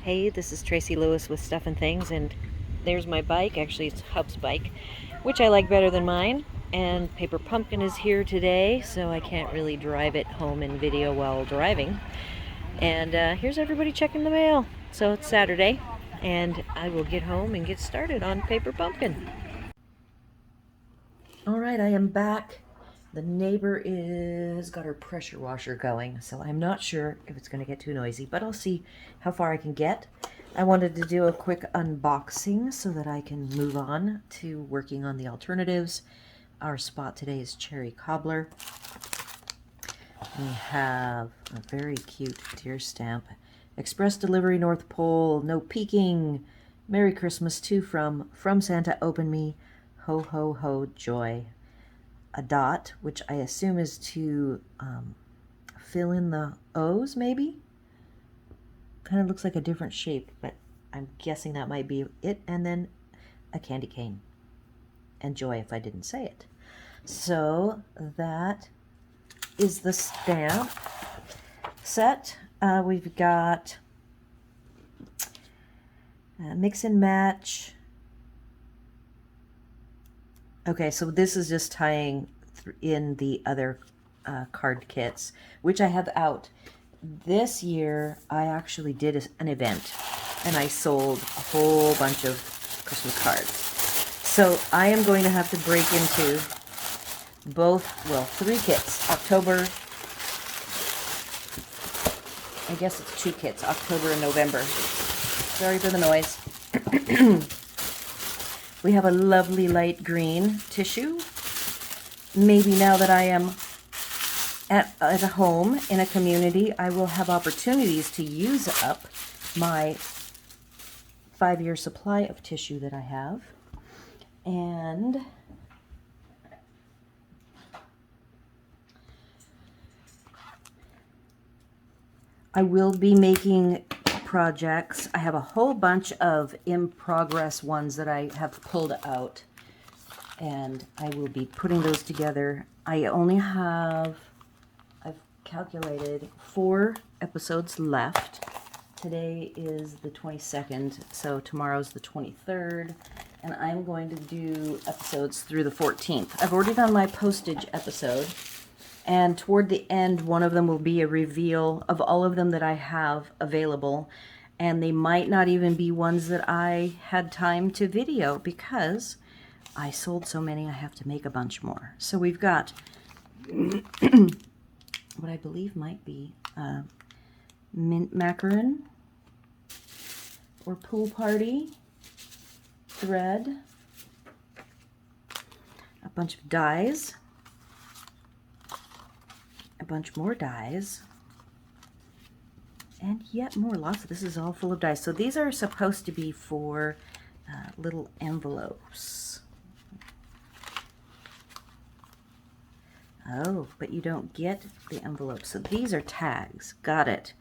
Hey, this is Tracy Lewis with Stuff and Things, and there's my bike. Actually, it's Hub's bike, which I like better than mine. And Paper Pumpkin is here today, so I can't really drive it home in video while driving. And here's everybody checking the mail. So it's Saturday, and I will get home and get started on Paper Pumpkin. All right, I am back. The neighbor is got her pressure washer going, so I'm not sure if it's going to get too noisy, but I'll see how far I can get. I wanted to do a quick unboxing so that I can move on to working on the alternatives. Our spot today is cherry cobbler. We have a very cute deer stamp. Express delivery North Pole, no peeking. Merry Christmas to from Santa, open me. Ho, ho, ho, joy. A dot, which I assume is to fill in the O's, maybe? Kind of looks like a different shape, but I'm guessing that might be it. And then a candy cane. And joy if I didn't say it. So that is the stamp set. We've got mix and match. Okay, so this is just tying in the other card kits, which I have out. This year, I actually did an event, and I sold a whole bunch of Christmas cards. So I am going to have to break into three kits. October, I guess it's two kits, October and November. Sorry for the noise. We have a lovely light green tissue. Maybe now that I am at a home in a community, I will have opportunities to use up my 5-year supply of tissue that I have. And I will be making projects. I have a whole bunch of in-progress ones that I have pulled out, and I will be putting those together. I've calculated 4 episodes left. Today is the 22nd, so tomorrow's the 23rd, and I'm going to do episodes through the 14th. I've already done my postage episode, and toward the end, one of them will be a reveal of all of them that I have available. And they might not even be ones that I had time to video because I sold so many I have to make a bunch more. So we've got what I believe might be mint macaron or pool party thread, a bunch of dies, a bunch more dies, and yet more. Lots of this is all full of dies. So these are supposed to be for little envelopes. Oh, but you don't get the envelopes. So these are tags. Got it.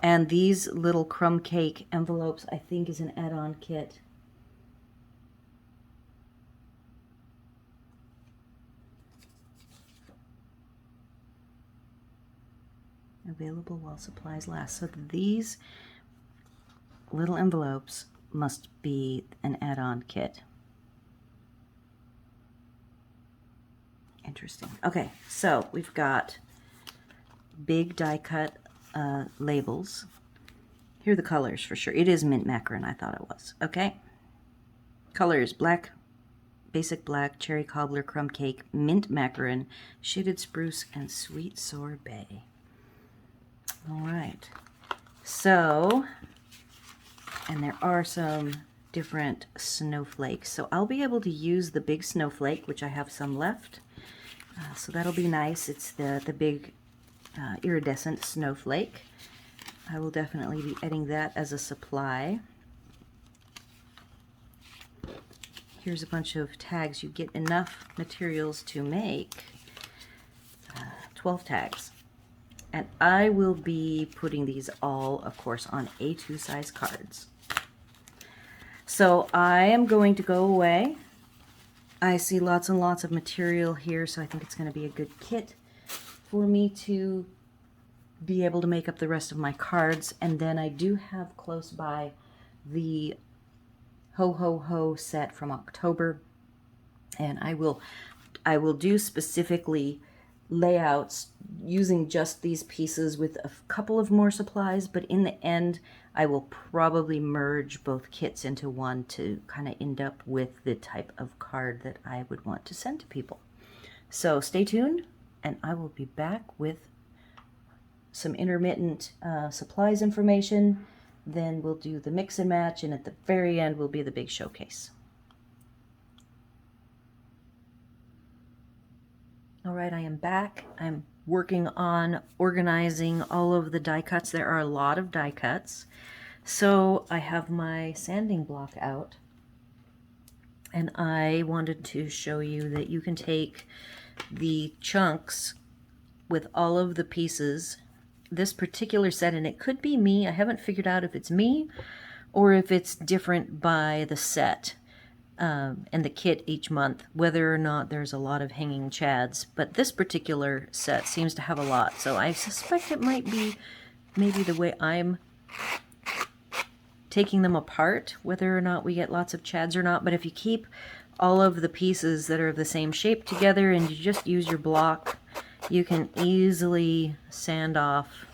And these little crumb cake envelopes, I think, is an add-on kit. Available while supplies last. So these little envelopes must be an add-on kit. Interesting. Okay, so we've got big die cut labels. Here are the colors for sure. It is mint macaron, I thought it was. Okay. Colors: black, basic black, cherry cobbler, crumb cake, mint macaron, shaded spruce, and sweet sorbet. All right, so, and there are some different snowflakes. So I'll be able to use the big snowflake, which I have some left. So that'll be nice. It's the big iridescent snowflake. I will definitely be adding that as a supply. Here's a bunch of tags. You get enough materials to make 12 tags. And I will be putting these all, of course, on A2 size cards. So I am going to go away. I see lots and lots of material here, so I think it's going to be a good kit for me to be able to make up the rest of my cards. And then I do have close by the Ho Ho Ho set from October, and I will do specifically layouts using just these pieces with a couple of more supplies, but in the end I will probably merge both kits into one to kind of end up with the type of card that I would want to send to people. So stay tuned, and I will be back with some intermittent supplies information. Then we'll do the mix and match, and at the very end will be the big showcase. All right, I am back. I'm working on organizing all of the die cuts. There are a lot of die cuts. So I have my sanding block out, and I wanted to show you that you can take the chunks with all of the pieces. This particular set, and it could be me, I haven't figured out if it's me or if it's different by the set and the kit each month, whether or not there's a lot of hanging chads. But this particular set seems to have a lot, so I suspect it might be maybe the way I'm taking them apart, whether or not we get lots of chads or not. But if you keep all of the pieces that are of the same shape together and you just use your block, you can easily sand off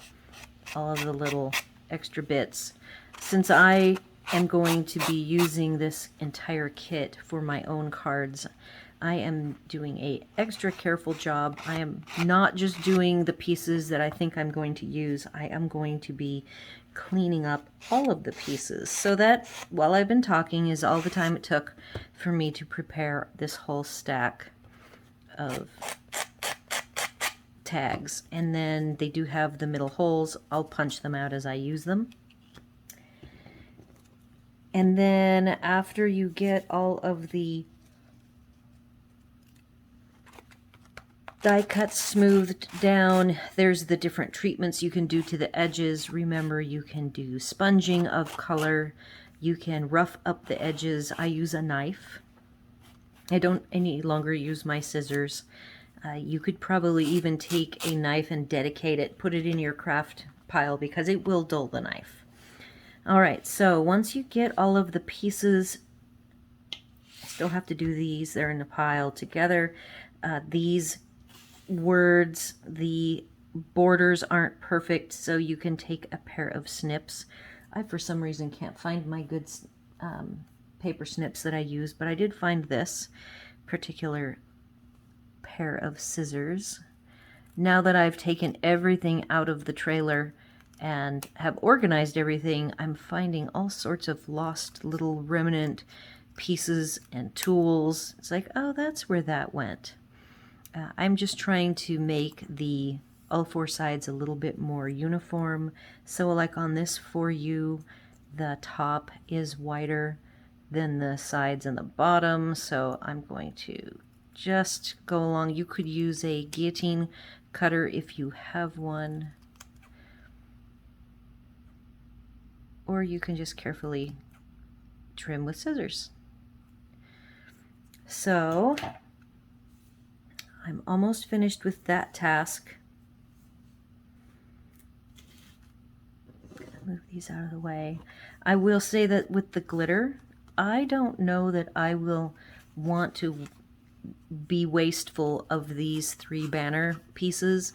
all of the little extra bits. Since I am going to be using this entire kit for my own cards, I am doing a extra careful job. I am not just doing the pieces that I think I'm going to use. I am going to be cleaning up all of the pieces. So that, while I've been talking, is all the time it took for me to prepare this whole stack of tags. And then they do have the middle holes. I'll punch them out as I use them. And then after you get all of the die cuts smoothed down, there's the different treatments you can do to the edges. Remember, you can do sponging of color. You can rough up the edges. I use a knife. I don't any longer use my scissors. You could probably even take a knife and dedicate it, put it in your craft pile, because it will dull the knife. Alright, so once you get all of the pieces, I still have to do these, they're in a pile together. These words, the borders aren't perfect, so you can take a pair of snips. I, for some reason, can't find my good paper snips that I use, but I did find this particular pair of scissors. Now that I've taken everything out of the trailer and have organized everything, I'm finding all sorts of lost little remnant pieces and tools. It's like, oh, that's where that went. I'm just trying to make all four sides a little bit more uniform. So like on this For You, the top is wider than the sides and the bottom. So I'm going to just go along. You could use a guillotine cutter if you have one, or you can just carefully trim with scissors. So I'm almost finished with that task. Move these out of the way. I will say that with the glitter, I don't know that I will want to be wasteful of these 3 banner pieces.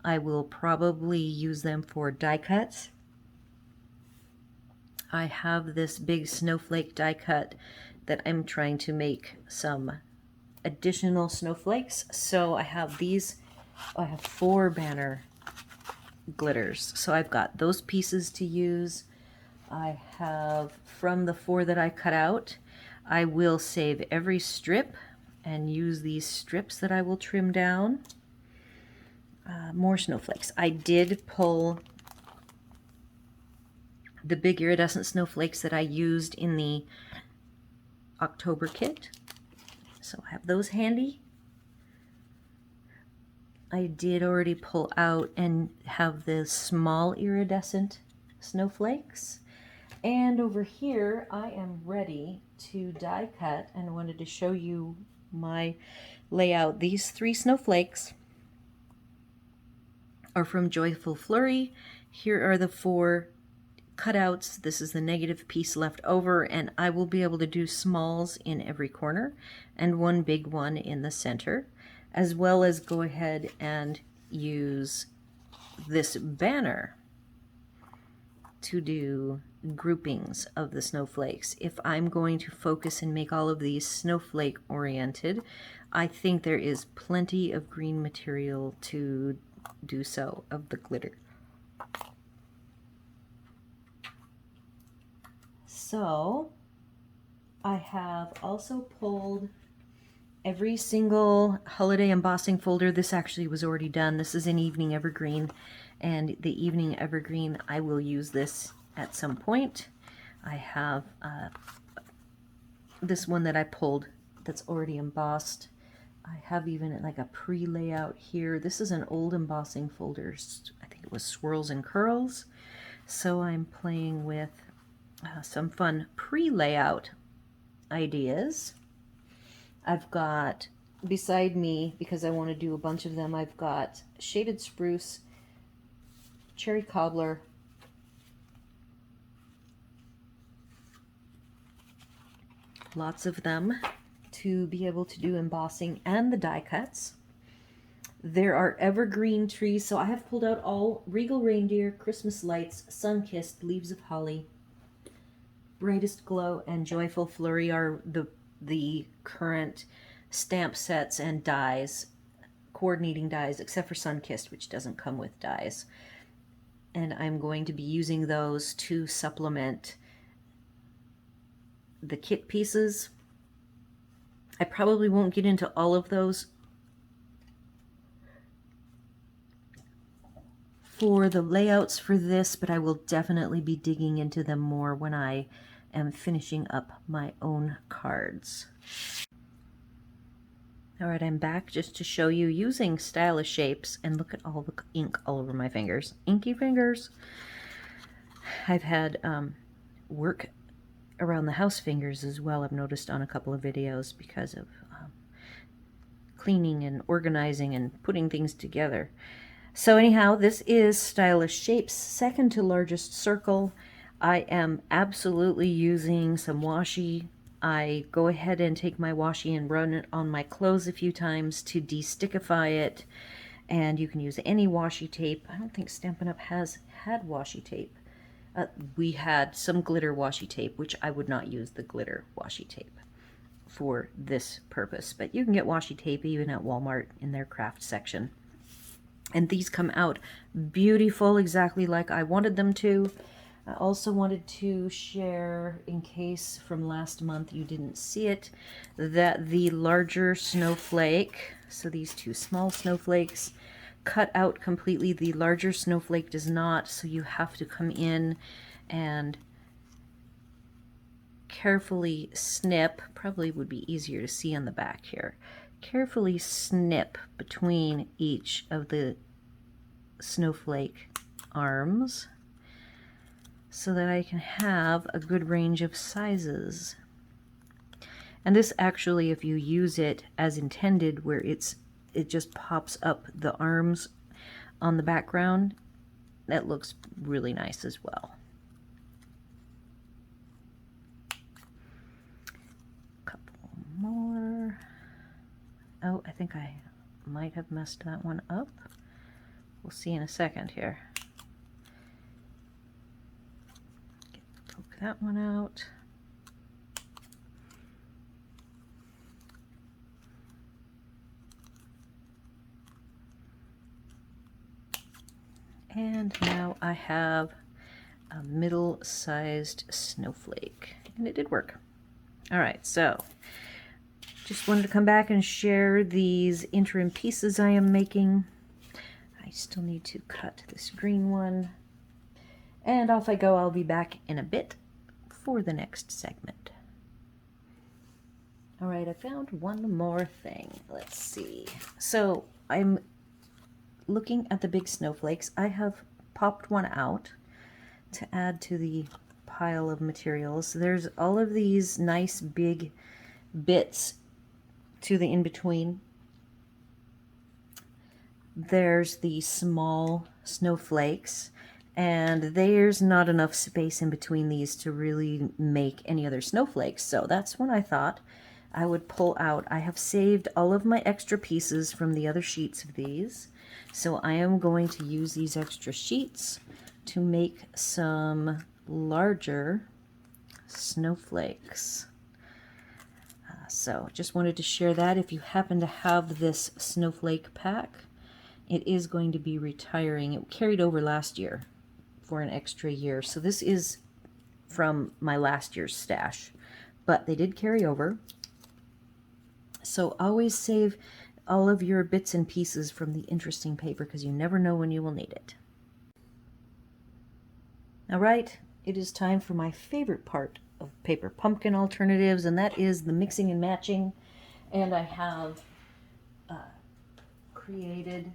I will probably use them for die cuts. I have this big snowflake die cut that I'm trying to make some additional snowflakes. So I have these, I have 4 banner glitters. So I've got those pieces to use. I have, from the 4 that I cut out, I will save every strip and use these strips that I will trim down. More snowflakes. I did pull the big iridescent snowflakes that I used in the October kit. So I have those handy. I did already pull out and have the small iridescent snowflakes. And over here I am ready to die cut and wanted to show you my layout. These 3 snowflakes are from Joyful Flurry. Here are the 4 cutouts. This is the negative piece left over, and I will be able to do smalls in every corner and 1 big one in the center, as well as go ahead and use this banner to do groupings of the snowflakes. If I'm going to focus and make all of these snowflake oriented, I think there is plenty of green material to do so, of the glitter. So I have also pulled every single holiday embossing folder. This actually was already done. This is an evening evergreen, and the evening evergreen, I will use this at some point. I have this one that I pulled that's already embossed. I have even like a pre-layout here. This is an old embossing folder. I think it was Swirls and Curls. So I'm playing with some fun pre-layout ideas. I've got beside me, because I want to do a bunch of them, I've got Shaded Spruce, Cherry Cobbler, lots of them to be able to do embossing, and the die cuts. There are evergreen trees, so I have pulled out all Regal Reindeer, Christmas Lights, Sun-Kissed, Leaves of Holly, Brightest Glow, and Joyful Flurry are the current stamp sets and dies, coordinating dies, except for Sun-Kissed, which doesn't come with dies. And I'm going to be using those to supplement the kit pieces. I probably won't get into all of those for the layouts for this, but I will definitely be digging into them more when I am finishing up my own cards. Alright, I'm back just to show you using Stylish Shapes, and look at all the ink all over my fingers. Inky fingers. I've had work around the house fingers as well, I've noticed on a couple of videos, because of cleaning and organizing and putting things together. So anyhow, this is Stylish Shapes' second to largest circle. I am absolutely using some washi. I go ahead and take my washi and run it on my clothes a few times to de-stickify it. And you can use any washi tape. I don't think Stampin' Up! Has had washi tape. We had some glitter washi tape, which I would not use the glitter washi tape for this purpose. But you can get washi tape even at Walmart in their craft section. And these come out beautiful, exactly like I wanted them to. I also wanted to share, in case from last month you didn't see it, that the larger snowflake, so these 2 small snowflakes, cut out completely. The larger snowflake does not, so you have to come in and carefully snip. Probably would be easier to see on the back here. Carefully snip between each of the snowflake arms so that I can have a good range of sizes. And this actually, if you use it as intended, where it just pops up the arms on the background, that looks really nice as well. Couple more. Oh, I think I might have messed that one up. We'll see in a second here. Poke that one out. And now I have a middle-sized snowflake, and it did work. All right, so just wanted to come back and share these interim pieces I am making. I still need to cut this green one. And off I go. I'll be back in a bit for the next segment. All right, I found one more thing. Let's see. So I'm looking at the big snowflakes. I have popped one out to add to the pile of materials. There's all of these nice big bits to the in-between. there's the small snowflakes, and there's not enough space in between these to really make any other snowflakes. So that's when I thought I would pull out. I have saved all of my extra pieces from the other sheets of these. So I am going to use these extra sheets to make some larger snowflakes. So just wanted to share that. If you happen to have this snowflake pack, it is going to be retiring. It carried over last year for an extra year. So this is from my last year's stash, but they did carry over. So always save all of your bits and pieces from the interesting paper because you never know when you will need it. All right, it is time for my favorite part of paper pumpkin alternatives, and that is the mixing and matching. And I have created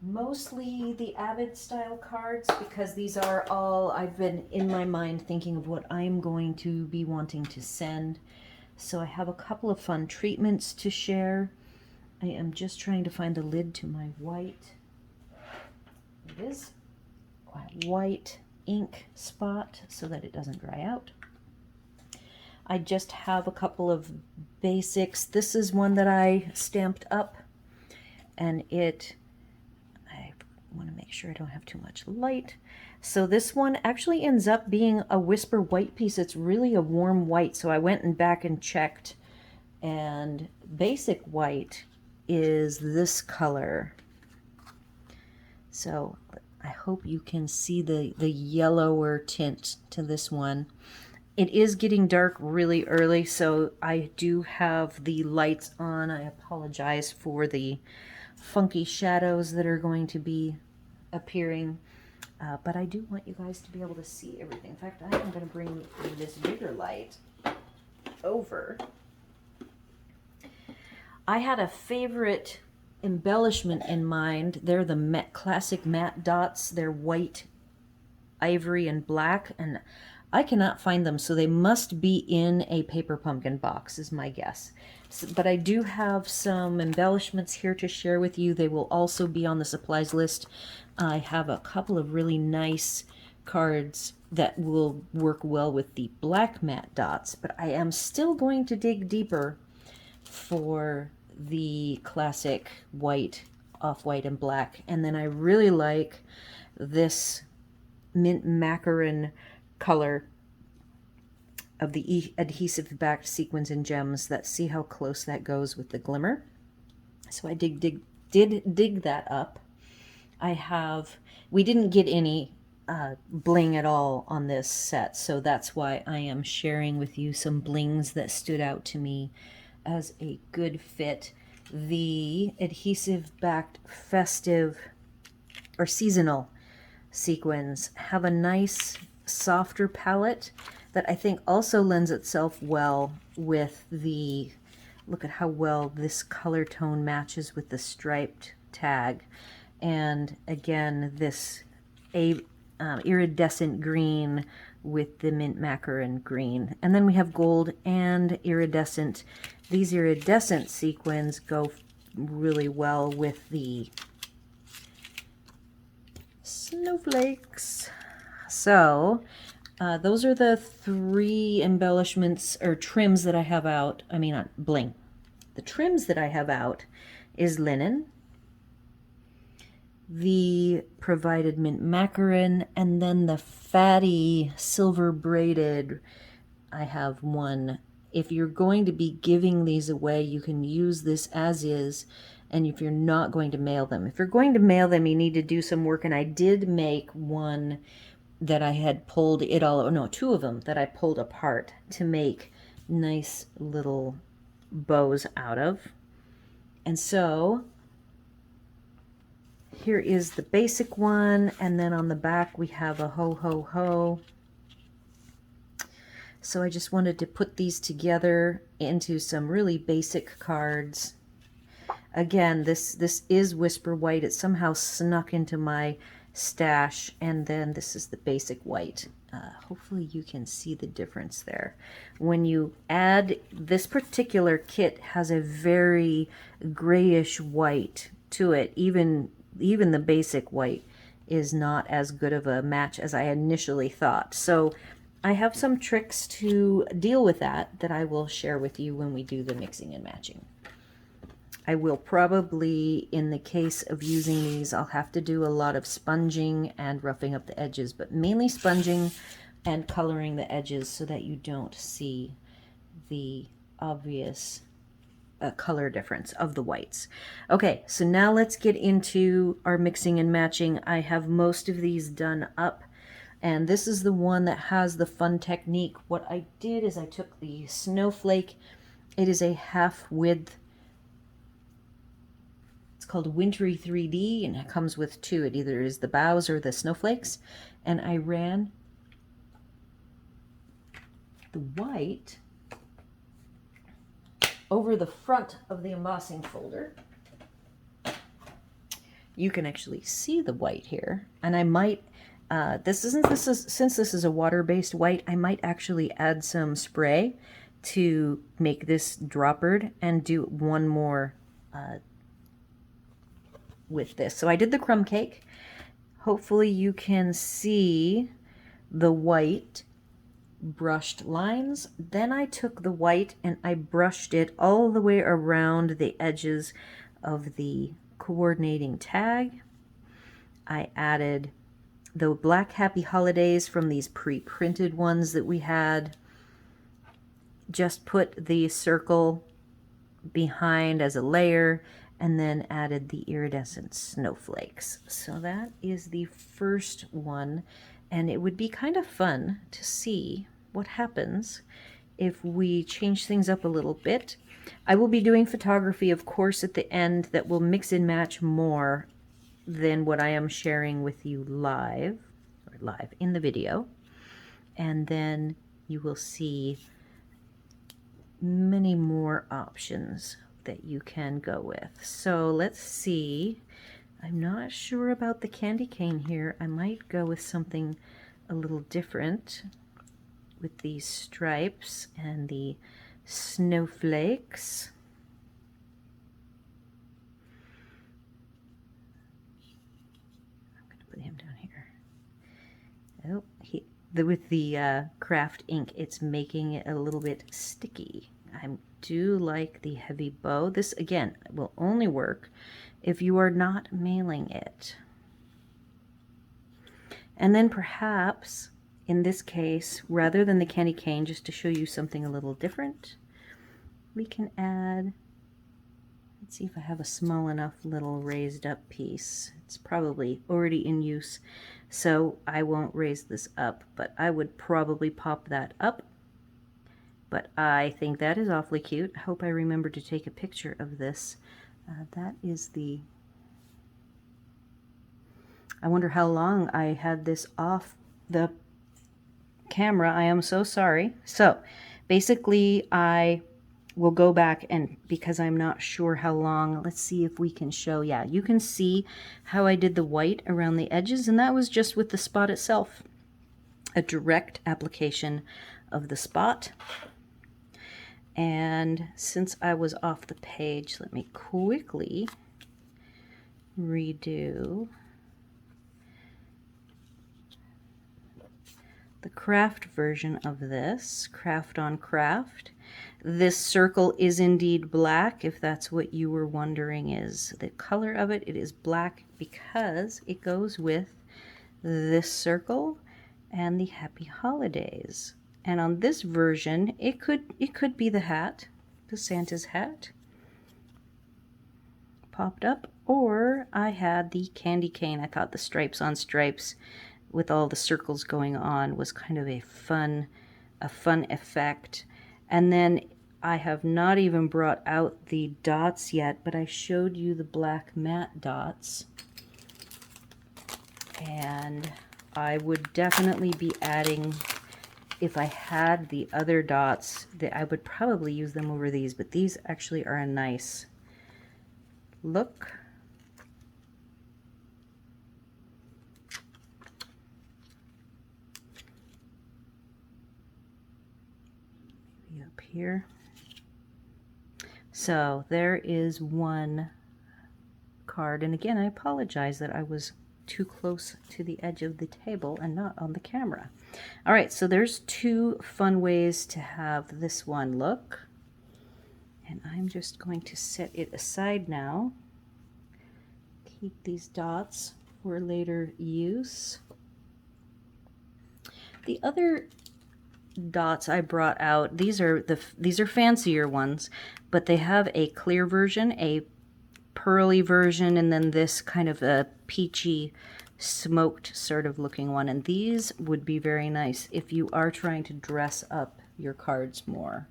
mostly the Avid style cards because these are all, I've been in my mind thinking of what I'm going to be wanting to send. So I have a couple of fun treatments to share. I am just trying to find the lid to my white, it is, white ink spot so that it doesn't dry out. I just have a couple of basics. This is one that I stamped up, and I want to make sure I don't have too much light. So this one actually ends up being a Whisper white piece. It's really a warm white, so I went and back and checked, and basic white is this color. So I hope you can see the yellower tint to this one. It is getting dark really early, so I do have the lights on. I apologize for the funky shadows that are going to be appearing, but I do want you guys to be able to see everything. In fact, I am going to bring this bigger light over. I had a favorite embellishment in mind. They're the classic matte dots. They're white, ivory, and black, and I cannot find them, so they must be in a paper pumpkin box is my guess. So, but I do have some embellishments here to share with you. They will also be on the supplies list. I have a couple of really nice cards that will work well with the black matte dots, but I am still going to dig deeper for the classic white, off-white, and black. And then I really like this mint macaron color of the adhesive backed sequins and gems. That, see how close that goes with the glimmer. So I did dig that up. We didn't get any bling at all on this set, so that's why I am sharing with you some blings that stood out to me as a good fit. The adhesive backed festive or seasonal sequins have a nice softer palette that I think also lends itself well with the, look at how well this color tone matches with the striped tag. And again, this iridescent green with the mint macaron green. And then we have gold and iridescent. These iridescent sequins go really well with the snowflakes. So those are the three embellishments or trims that I have out. I mean, not bling. The trims that I have out is linen, the provided mint macaron, and then the fatty silver braided. I have one. If you're going to be giving these away, you can use this as is. And if you're not going to mail them, if you're going to mail them, you need to do some work. And I did make one that I had pulled it all, no, two of them that I pulled apart to make nice little bows out of. And so here is the basic one, and then on the back we have a ho ho ho. So I just wanted to put these together into some really basic cards. Again, this is Whisper White. It somehow snuck into my stash, and then this is the basic white. Hopefully you can see the difference there. When you add, this particular kit has a very grayish white to it, even the basic white is not as good of a match as I initially thought. So I have some tricks to deal with that I will share with you when we do the mixing and matching. I will probably, in the case of using these, I'll have to do a lot of sponging and roughing up the edges, but mainly sponging and coloring the edges so that you don't see the obvious color difference of the whites. Okay, so now let's get into our mixing and matching. I have most of these done up, and this is the one that has the fun technique. What I did is I took the snowflake. It is a half width. It's called Wintry 3D, and it comes with two. It either is the bows or the snowflakes. And I ran the white over the front of the embossing folder. You can actually see the white here, and I might since this is a water-based white, I might actually add some spray to make this droppered and do one more with this. So I did the crumb cake. Hopefully you can see the white brushed lines. Then I took the white and I brushed it all the way around the edges of the coordinating tag. I added the black happy holidays from these pre-printed ones that we had. Just put the circle behind as a layer and then added the iridescent snowflakes. So that is the first one, and it would be kind of fun to see what happens if we change things up a little bit. I will be doing photography, of course, at the end that will mix and match more than what I am sharing with you live in the video. And then you will see many more options that you can go with. So let's see. I'm not sure about the candy cane here. I might go with something a little different with these stripes and the snowflakes. I'm going to put him down here. Oh, with the craft ink, it's making it a little bit sticky. I do like the heavy bow. This, again, will only work if you are not mailing it. And then perhaps, in this case, rather than the candy cane, just to show you something a little different, we can add, let's see if I have a small enough little raised up piece. It's probably already in use, so I won't raise this up, but I would probably pop that up. But I think that is awfully cute. I hope I remember to take a picture of this. That is the... I wonder how long I had this off the camera. I am so sorry. So basically I will go back, and because I'm not sure how long, let's see if we can show. Yeah, you can see how I did the white around the edges, and that was just with the spot itself. A direct application of the spot. And since I was off the page, let me quickly redo the craft version of this, craft on craft. This circle is indeed black, if that's what you were wondering is the color of it. It is black because it goes with this circle and the happy holidays. And on this version, it could be the hat, the Santa's hat popped up, or I had the candy cane. I thought the stripes on stripes with all the circles going on was kind of a fun effect. And then I have not even brought out the dots yet, but I showed you the black matte dots. And I would definitely be adding, if I had the other dots, that I would probably use them over these, but these actually are a nice look. Maybe up here. So there is one card. And again, I apologize that I was too close to the edge of the table and not on the camera. All right, so there's two fun ways to have this one look. And I'm just going to set it aside now. Keep these dots for later use. The other dots I brought out, these are fancier ones, but they have a clear version, a pearly version, and then this kind of a peachy smoked sort of looking one. And these would be very nice if you are trying to dress up your cards more.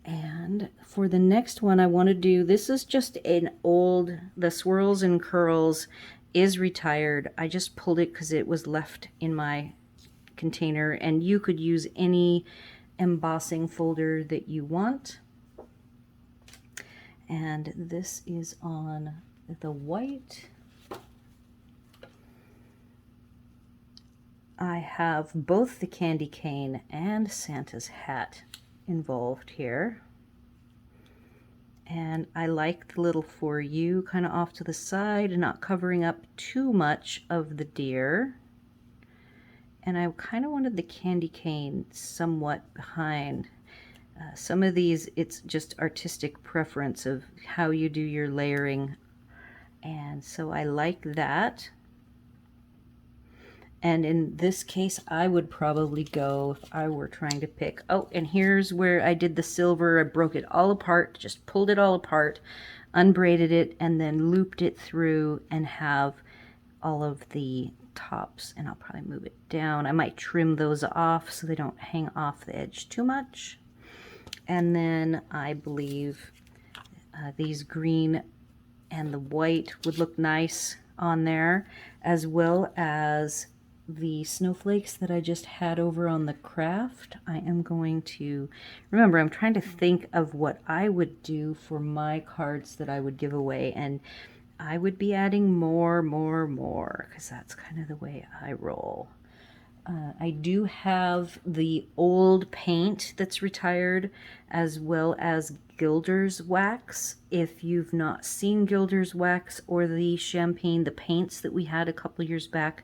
And for the next one I want to do, this is just an old, the Swirls and Curls is retired. I just pulled it because it was left in my container, and you could use any embossing folder that you want. And this is on the white. I have both the candy cane and Santa's hat involved here. And I like the little "for you" kind of off to the side and not covering up too much of the deer. And I kind of wanted the candy cane somewhat behind. Some of these, it's just artistic preference of how you do your layering. And so I like that. And in this case, I would probably go, if I were trying to pick, oh, and here's where I did the silver. I broke it all apart, just pulled it all apart, unbraided it, and then looped it through and have all of the tops. And I'll probably move it down. I might trim those off so they don't hang off the edge too much. And then I believe these green and the white would look nice on there, as well as the snowflakes that I just had over on the craft. I am going to, remember, I'm trying to think of what I would do for my cards that I would give away, and I would be adding more, because that's kind of the way I roll. I do have the old paint that's retired, as well as Gilder's wax. If you've not seen Gilder's wax or the champagne, the paints that we had a couple years back,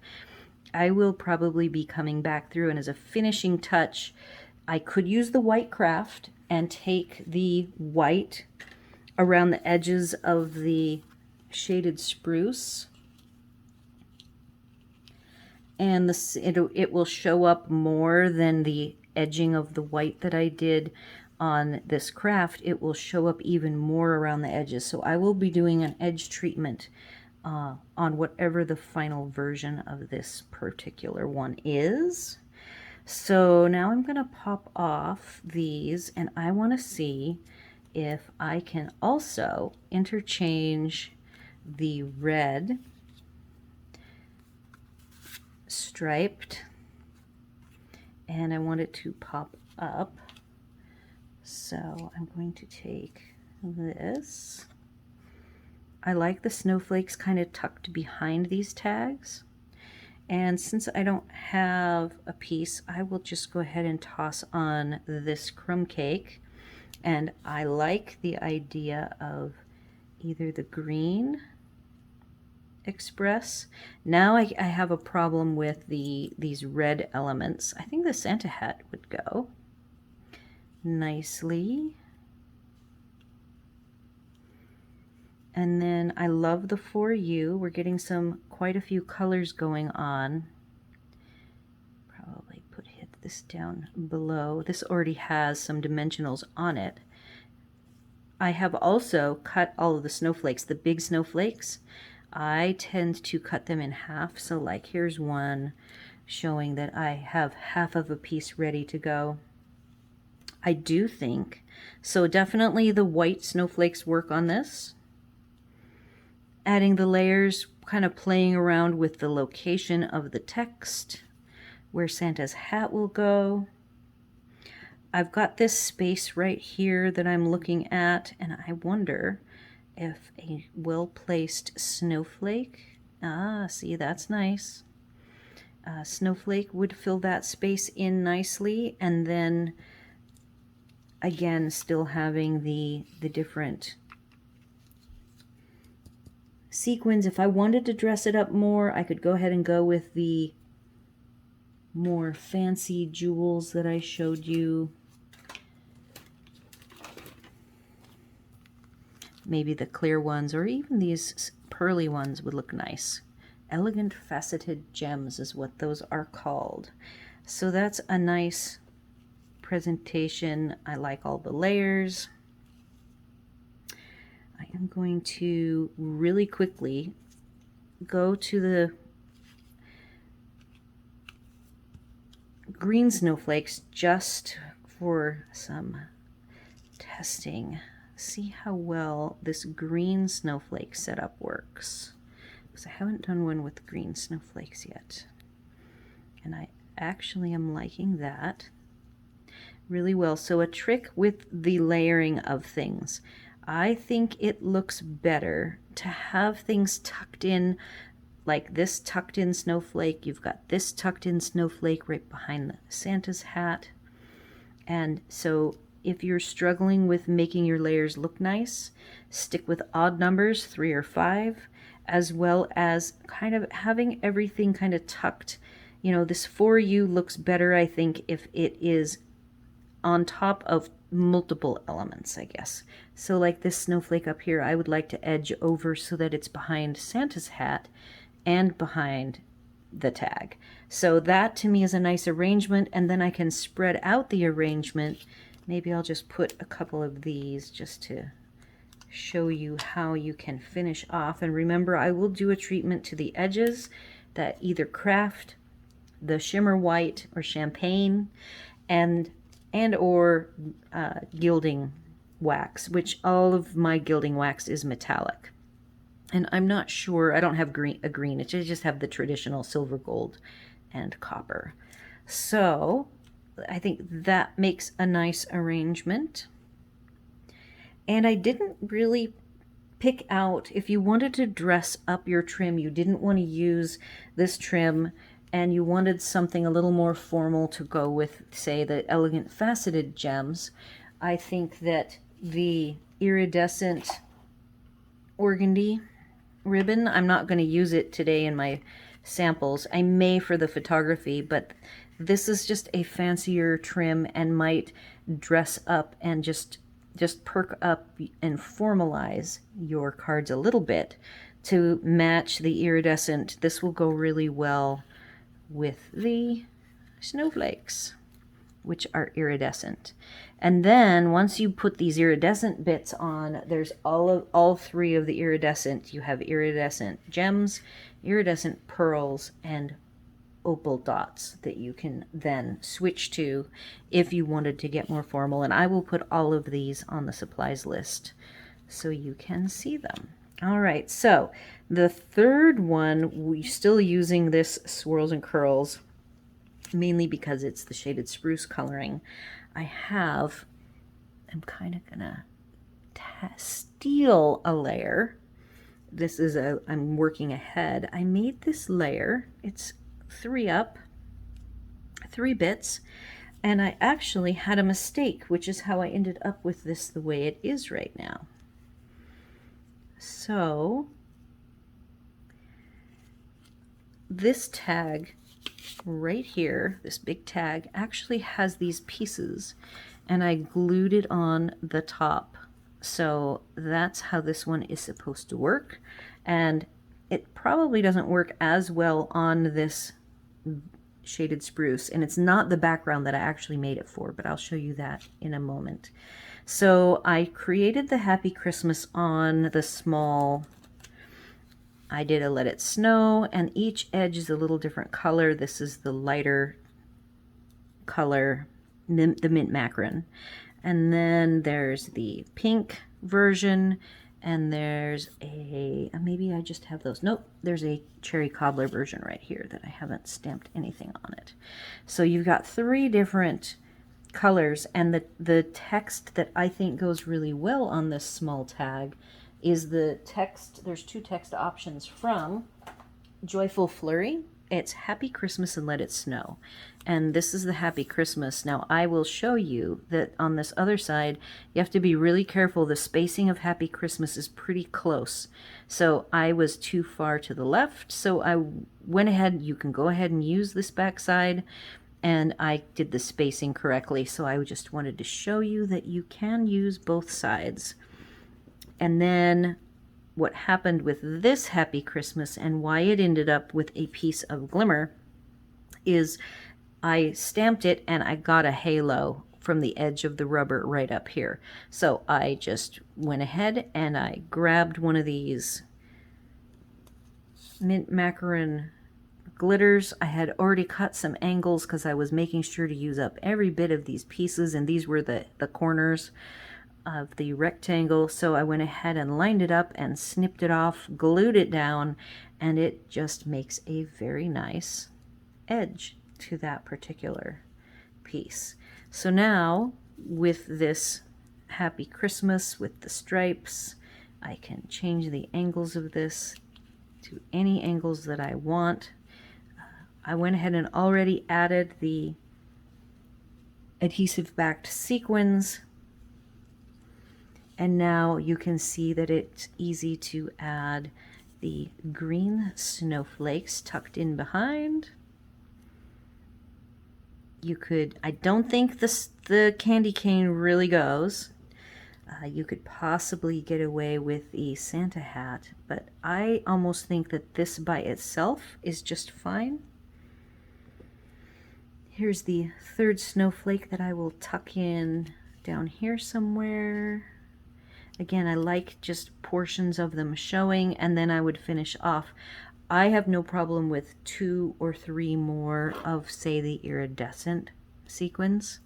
I will probably be coming back through, and as a finishing touch, I could use the white craft and take the white around the edges of the shaded spruce, and it will show up more than the edging of the white that I did on this craft. It will show up even more around the edges. So I will be doing an edge treatment on whatever the final version of this particular one is. So now I'm going to pop off these, and I want to see if I can also interchange the red striped, and I want it to pop up. So I'm going to take this. I like the snowflakes kind of tucked behind these tags, and since I don't have a piece, I will just go ahead and toss on this crumb cake. And I like the idea of either the green express. Now I have a problem with these red elements. I think the Santa hat would go nicely. And then I love the "for you." We're getting quite a few colors going on. Probably hit this down below. This already has some dimensionals on it. I have also cut all of the snowflakes, the big snowflakes. I tend to cut them in half. So like here's one showing that I have half of a piece ready to go. I do think, so definitely the white snowflakes work on this. Adding the layers, kind of playing around with the location of the text, where Santa's hat will go. I've got this space right here that I'm looking at, and I wonder if a well-placed snowflake, see, that's nice. Snowflake would fill that space in nicely, and then again, still having the different sequins. If I wanted to dress it up more, I could go ahead and go with the more fancy jewels that I showed you. Maybe the clear ones, or even these pearly ones would look nice. Elegant faceted gems is what those are called. So that's a nice presentation. I like all the layers. I am going to really quickly go to the green snowflakes just for some testing. See how well this green snowflake setup works, because I haven't done one with green snowflakes yet, and I actually am liking that really well. So a trick with the layering of things, I think it looks better to have things tucked in, like this tucked in snowflake. You've got this tucked in snowflake right behind the Santa's hat. And so if you're struggling with making your layers look nice, stick with odd numbers, 3 or 5, as well as kind of having everything kind of tucked. You know, this for you looks better, I think, if it is on top of multiple elements, I guess. So like this snowflake up here, I would like to edge over so that it's behind Santa's hat and behind the tag. So that to me is a nice arrangement, and then I can spread out the arrangement. Maybe I'll just put a couple of these just to show you how you can finish off. And remember, I will do a treatment to the edges that either craft the shimmer white or champagne and or gilding wax, which all of my gilding wax is metallic. And I'm not sure, I don't have a green, I just have the traditional silver, gold, and copper. So I think that makes a nice arrangement. And I didn't really pick out, if you wanted to dress up your trim, you didn't want to use this trim, and you wanted something a little more formal to go with, say, the elegant faceted gems, I think that the iridescent organdy ribbon, I'm not going to use it today in my samples. I may for the photography, but this is just a fancier trim and might dress up and just perk up and formalize your cards a little bit to match the iridescent. This will go really well with the snowflakes, which are iridescent. And then once you put these iridescent bits on, there's all 3 of the iridescent. You have iridescent gems, iridescent pearls, and opal dots that you can then switch to if you wanted to get more formal. And I will put all of these on the supplies list so you can see them. All right, so the third one, we're still using this Swirls and Curls, mainly because it's the shaded spruce coloring. I'm kind of gonna steal a layer. This is I'm working ahead. I made this layer. It's 3 up, 3 bits, and I actually had a mistake, which is how I ended up with this the way it is right now. So this tag right here, this big tag, actually has these pieces, and I glued it on the top. So that's how this one is supposed to work, and it probably doesn't work as well on this shaded spruce, and it's not the background that I actually made it for, but I'll show you that in a moment. So I created the Happy Christmas on the small, I did a Let It Snow, and each edge is a little different color. This is the lighter color, the mint macaron. And then there's the pink version, and there's maybe I just have those. Nope, there's a cherry cobbler version right here that I haven't stamped anything on it. So you've got 3 different colors, and the text that I think goes really well on this small tag is the text. There's 2 text options from Joyful Flurry, It's Happy Christmas and Let It Snow. And this is the Happy Christmas. Now I will show you that on this other side, you have to be really careful. The spacing of Happy Christmas is pretty close. So I was too far to the left. So I went ahead, you can go ahead and use this back side. And I did the spacing correctly. So I just wanted to show you that you can use both sides. And then what happened with this Happy Christmas and why it ended up with a piece of glimmer is I stamped it and I got a halo from the edge of the rubber right up here. So I just went ahead and I grabbed one of these mint macaron glitters. I had already cut some angles because I was making sure to use up every bit of these pieces, and these were the corners of the rectangle. So I went ahead and lined it up and snipped it off, glued it down, and it just makes a very nice edge to that particular piece. So now with this Happy Christmas with the stripes, I can change the angles of this to any angles that I want. I went ahead and already added the adhesive backed sequins, and now you can see that it's easy to add the green snowflakes tucked in behind. You could, I don't think the candy cane really goes. You could possibly get away with the Santa hat, but I almost think that this by itself is just fine. Here's the third snowflake that I will tuck in down here somewhere. Again, I like just portions of them showing, and then I would finish off. I have no problem with 2 or 3 more of, say, the iridescent sequins.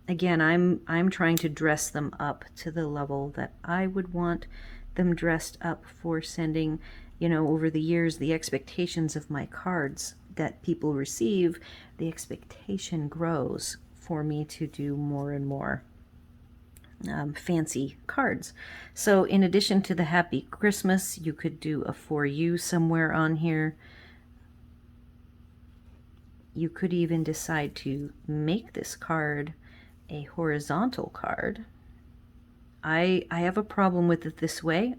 Again, I'm trying to dress them up to the level that I would want them dressed up for sending, you know, over the years, the expectations of my cards that people receive, the expectation grows for me to do more and more fancy cards. So in addition to the Happy Christmas, you could do a For You somewhere on here. You could even decide to make this card a horizontal card. I have a problem with it this way.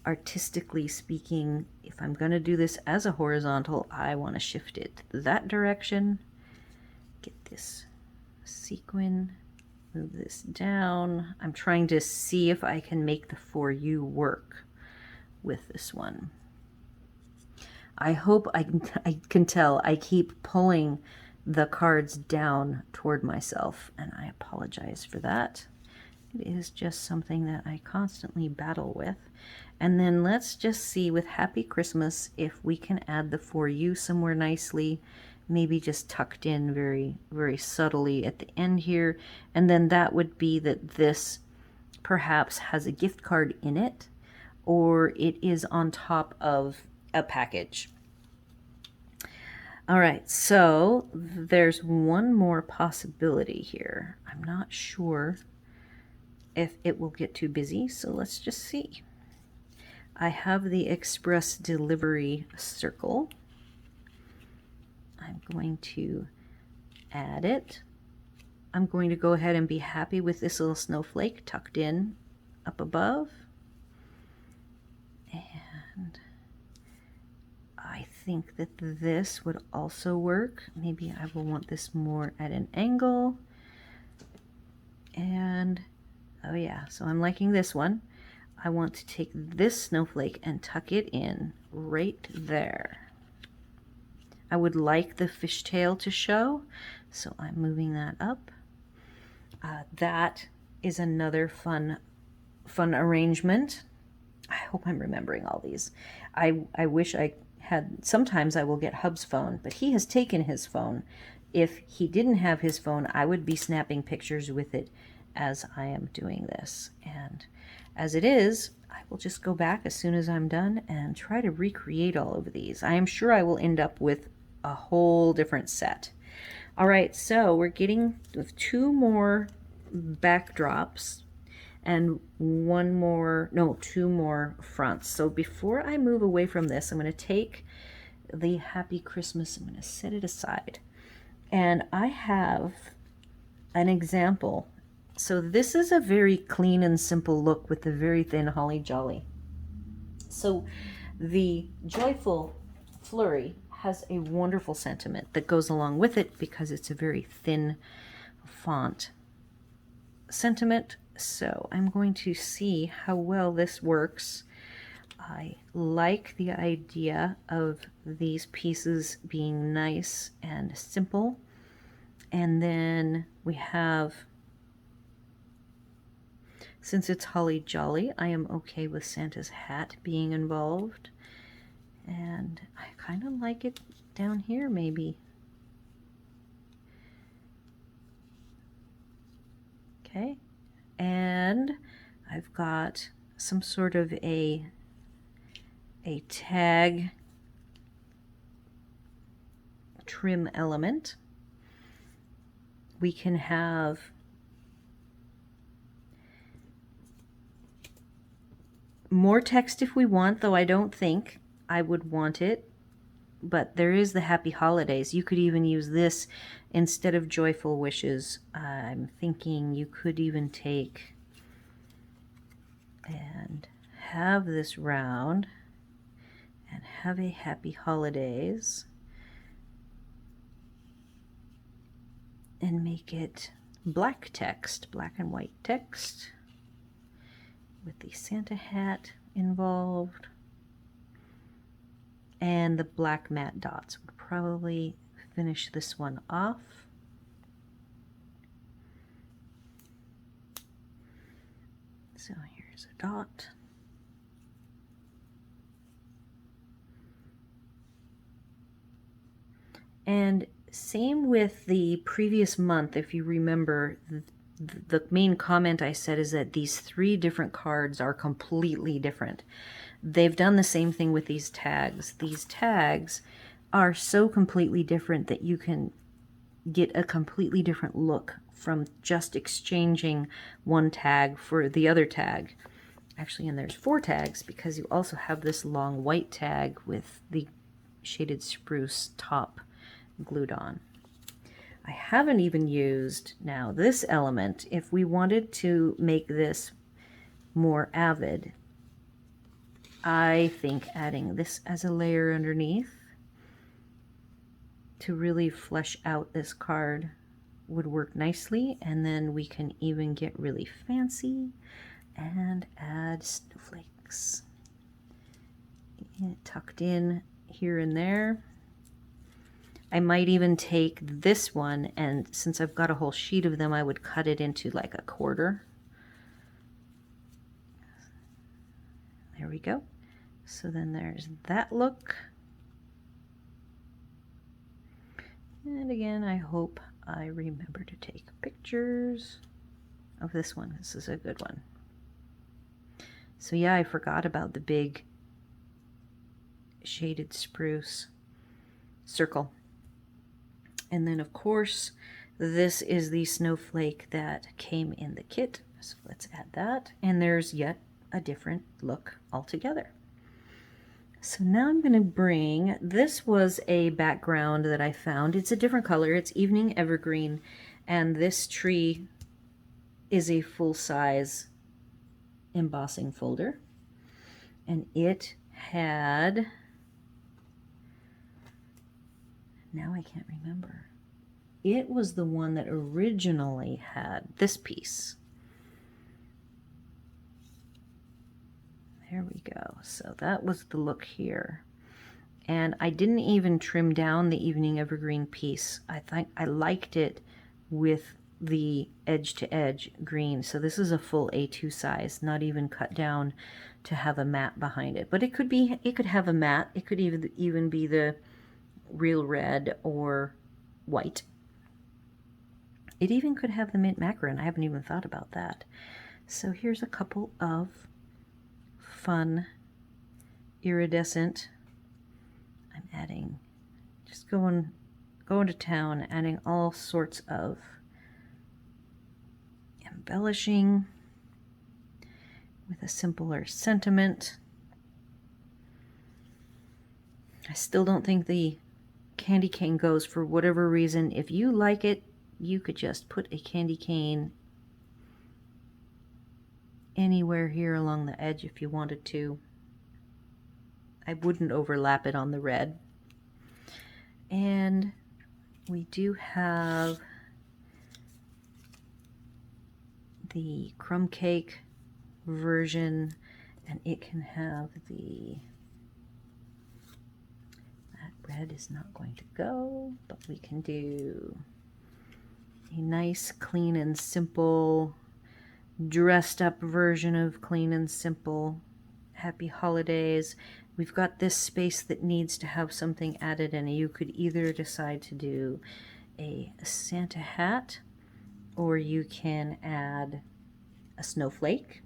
Artistically speaking, if I'm going to do this as a horizontal, I want to shift it that direction. Get this sequin, move this down. I'm trying to see if I can make the For You work with this one. I hope I can tell I keep pulling the cards down toward myself, and I apologize for that. It is just something that I constantly battle with. And then let's just see with Happy Christmas if we can add the For You somewhere nicely, maybe just tucked in very, very subtly at the end here. And then that would be that this perhaps has a gift card in it, or it is on top of a package. All right, so there's one more possibility here. I'm not sure if it will get too busy, so let's just see. I have the express delivery circle. I'm going to add it. I'm going to go ahead and be happy with this little snowflake tucked in up above. And I think that this would also work. Maybe I will want this more at an angle. And oh yeah, so I'm liking this one. I want to take this snowflake and tuck it in right there. I would like the fishtail to show, so I'm moving that up. That is another fun arrangement. I hope I'm remembering all these. I wish I had, sometimes I will get Hub's phone, but he has taken his phone. If he didn't have his phone, I would be snapping pictures with it as I am doing this. And as it is, I will just go back as soon as I'm done and try to recreate all of these. I am sure I will end up with a whole different set. All right, so we're getting 2 more backdrops, and one more, no, two more fronts. So before I move away from this, I'm going to take the Happy Christmas, I'm going to set it aside. And I have an example. So this is a very clean and simple look with the very thin holly jolly. So the Joyful Flurry has a wonderful sentiment that goes along with it because it's a very thin font sentiment. So I'm going to see how well this works. I like the idea of these pieces being nice and simple. And then we have, since it's holly jolly, I am okay with Santa's hat being involved. And I kind of like it down here maybe. Okay, and I've got some sort of a tag trim element. We can have more text if we want, though I don't think I would want it. But there is the Happy Holidays. You could even use this instead of Joyful Wishes. I'm thinking you could even take and have this round and have a Happy Holidays and make it black text, black and white text with the Santa hat involved. And the black matte dots would probably finish this one off. So here's a dot. And same with the previous month, if you remember, the main comment I said is that these 3 different cards are completely different. They've done the same thing with these tags. These tags are so completely different that you can get a completely different look from just exchanging one tag for the other tag. Actually, and there's 4 tags because you also have this long white tag with the shaded spruce top glued on. I haven't even used now this element. If we wanted to make this more avid, I think adding this as a layer underneath to really flesh out this card would work nicely. And then we can even get really fancy and add snowflakes tucked in here and there. I might even take this one, and since I've got a whole sheet of them, I would cut it into like a quarter. There we go. So then there's that look. And again, I hope I remember to take pictures of this one. This is a good one. So yeah, I forgot about the big shaded spruce circle. And then of course, this is the snowflake that came in the kit. So let's add that. And there's yet a different look altogether. So now I'm going to bring, this was a background that I found. It's a different color. It's Evening Evergreen. And this tree is a full-size embossing folder. And it had, now I can't remember. It was the one that originally had this piece. There we go. So that was the look here. And I didn't even trim down the Evening Evergreen piece. I think I liked it with the edge-to-edge green. So this is a full A2 size, not even cut down to have a matte behind it. But it could be, it could have a matte. It could even be the real red or white. It even could have the mint macaron. I haven't even thought about that. So here's a couple of fun iridescent. I'm adding, just going to town, adding all sorts of embellishing. with a simpler sentiment. I still don't think the candy cane goes for whatever reason. If you like it, you could just put a candy cane anywhere here along the edge if you wanted to. I wouldn't overlap it on the red. And we do have the crumb cake version, and it can have that red is not going to go, but we can do a nice clean and simple dressed up version of clean and simple. Happy holidays. We've got this space that needs to have something added, and you could either decide to do a Santa hat, or you can add a snowflake.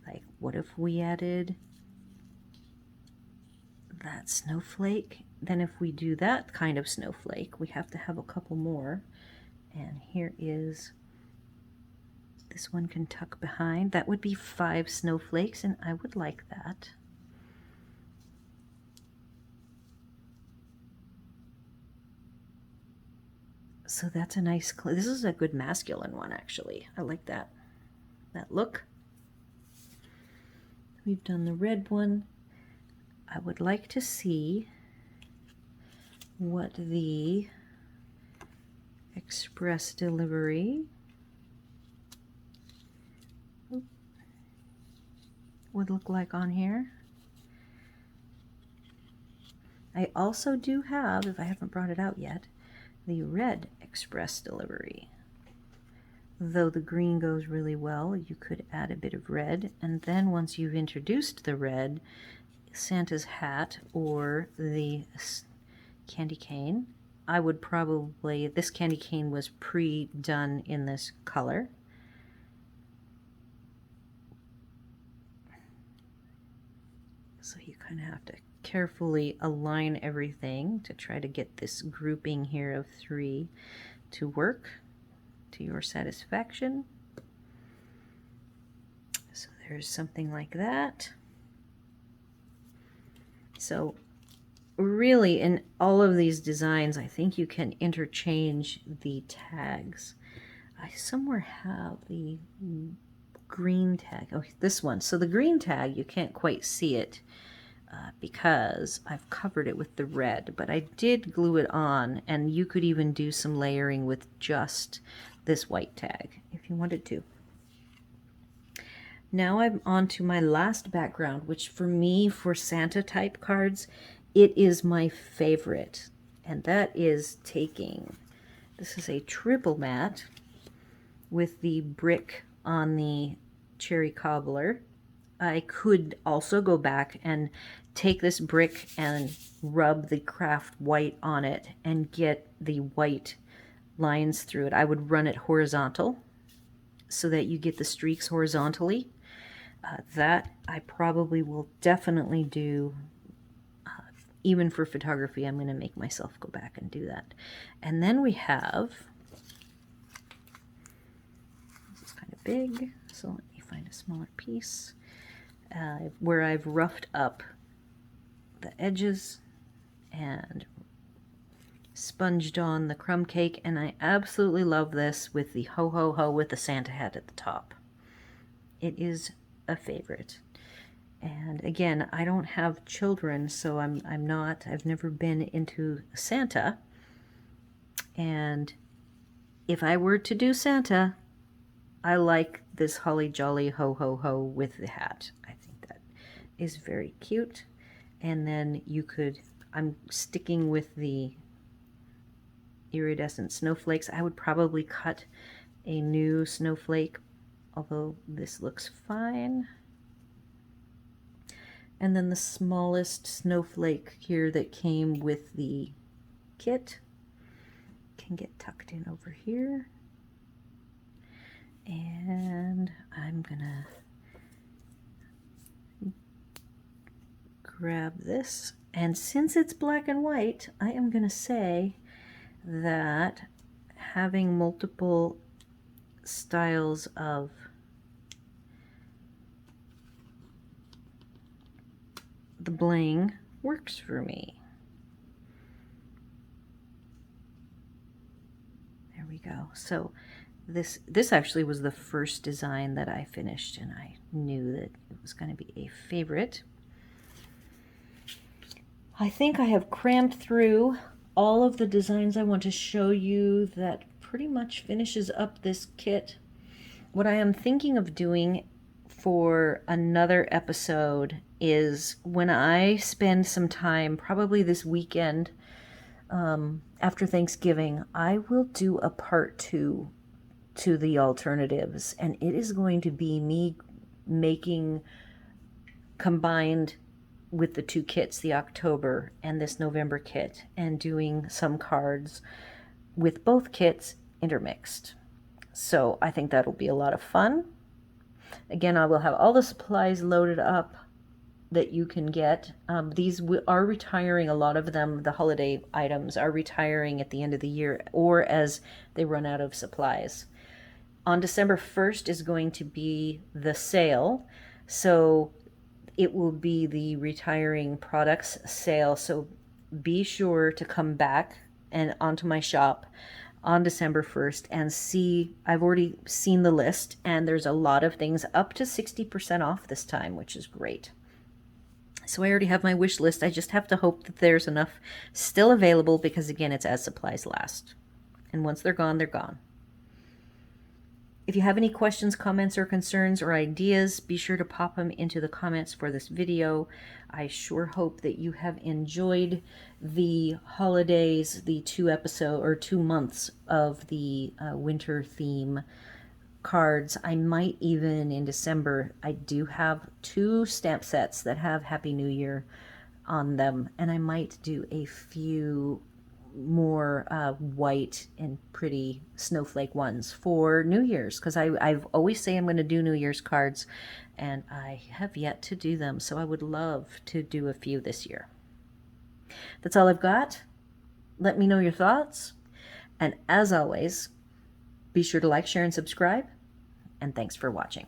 Like, what if we added that snowflake? Then if we do that kind of snowflake, we have to have a couple more. And here is, this one can tuck behind. That would be 5 snowflakes, and I would like that. So that's a nice, this is a good masculine one, actually. I like that look. We've done the red one. I would like to see what the express delivery would look like on here. I also do have, if I haven't brought it out yet, the red express delivery. Though the green goes really well, you could add a bit of red, and then once you've introduced the red, Santa's hat or the candy cane, I would probably, this candy cane was pre-done in this color. So you kind of have to carefully align everything to try to get this grouping here of 3 to work to your satisfaction. So there's something like that. So really, in all of these designs, I think you can interchange the tags. I somewhere have the green tag. Oh, this one. So the green tag, you can't quite see it because I've covered it with the red, but I did glue it on, and you could even do some layering with just this white tag if you wanted to. Now I'm on to my last background, which for me, for Santa type cards, it is my favorite, and that is taking, this is a triple mat with the brick on the cherry cobbler. I could also go back and take this brick and rub the craft white on it and get the white lines through it. I would run it horizontal so that you get the streaks horizontally. That I probably will definitely do. Even for photography, I'm going to make myself go back and do that. And then we have, this is kind of big, so let me find a smaller piece, where I've roughed up the edges and sponged on the crumb cake, and I absolutely love this with the ho ho ho with the Santa hat at the top. It is a favorite. And again, I don't have children, so I've never been into Santa. And if I were to do Santa, I like this holly jolly ho ho ho with the hat. I think that is very cute. And then you could, I'm sticking with the iridescent snowflakes. I would probably cut a new snowflake, although this looks fine. And then the smallest snowflake here that came with the kit can get tucked in over here. And I'm gonna grab this. And since it's black and white, I am gonna say that having multiple styles of the bling works for me. There we go. So this actually was the first design that I finished, and I knew that it was going to be a favorite. I think I have crammed through all of the designs I want to show you. That pretty much finishes up this kit. What I am thinking of doing for another episode is when I spend some time, probably this weekend, after Thanksgiving, I will do a part 2 to the alternatives, and it is going to be me making, combined with the 2 kits, the October and this November kit, and doing some cards with both kits intermixed. So I think that'll be a lot of fun. Again, I will have all the supplies loaded up that you can get. These are retiring, a lot of them, the holiday items are retiring at the end of the year or as they run out of supplies. On December 1st is going to be the sale, so it will be the retiring products sale. So be sure to come back and onto my shop on December 1st and see. I've already seen the list, and there's a lot of things up to 60% off this time, which is great. So I already have my wish list. I just have to hope that there's enough still available, because again, it's as supplies last. And once they're gone, they're gone. If you have any questions, comments, or concerns or ideas, be sure to pop them into the comments for this video. I sure hope that you have enjoyed the holidays, the 2 months of the winter theme cards. I might even, in December, I do have 2 stamp sets that have Happy New Year on them, and I might do a few more white and pretty snowflake ones for New Year's, because I've always say I'm going to do New Year's cards, and I have yet to do them, so I would love to do a few this year. That's all I've got. Let me know your thoughts, and as always, be sure to like, share, and subscribe, and thanks for watching.